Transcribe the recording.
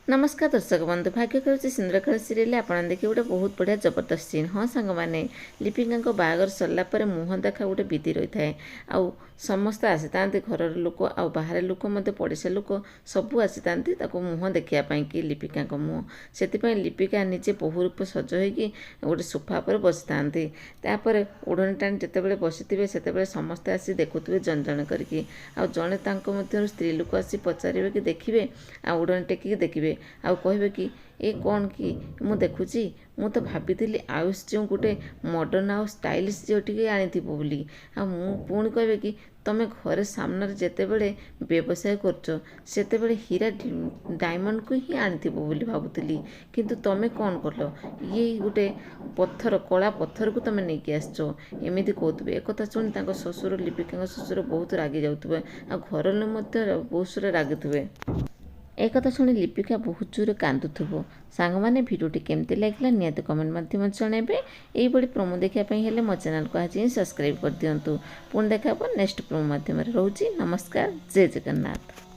नमस्कार दर्शक बंधु भाग्य करुच्ची सिंदूरखेल सीरियल आप देखिए गोटे बहुत बढ़िया जबरदस्त सीन। हाँ सांग मैंने लिपिका बाहागर सरला मुह देखा गोटे विधि रही थाए आउ समस्ते आसी था घर लोक आ बाहर लोक पड़ोसा लोक सबू आसी था मुह देखापी कि लिपिका मुह से लिपिका निजे बहु रूप सज होगी गोटे सोफा पर बसी था ओढ़नी टाणी जिते बसी थे से समस्ते आसी देखुवे जन जन करके जड़े स्त्री लोक आसी पचारे कि देखिए आ ओढ़नी टेकिक देखिए आउ कहे कि ए कौन कि मु देखुची मु तो भाभी आयुष जो गोटे मॉडर्न आउ स्टाइलिश झीटी आनी बोली आ पुणी कहे कि तमें घरे सामने जिते बड़े व्यवसाय करते हीरा डायमंड को ही आनी बोली भावुली किंतु तमें कौन कल ये गोटे पत्थर कला पत्थर को तमें नहीं आसच एमती कहते एक शुणी शशुर लिपिका शशुर बहुत रागी जाऊे आ घर बहुत सारा रागुवे। एक शुणी लिपिका बहुत जोर कांदुव। सांग मैंने भिडियोटी केमती लगे निहत कमेंट माध्यम जनइबे। यही प्रोमो देखापी हेले मो चैनल को आज ही सब्सक्राइब कर दिंतु। पुणी देखा नेक्स्ट प्रोमो माध्यम रोची। नमस्कार, जय जगन्नाथ।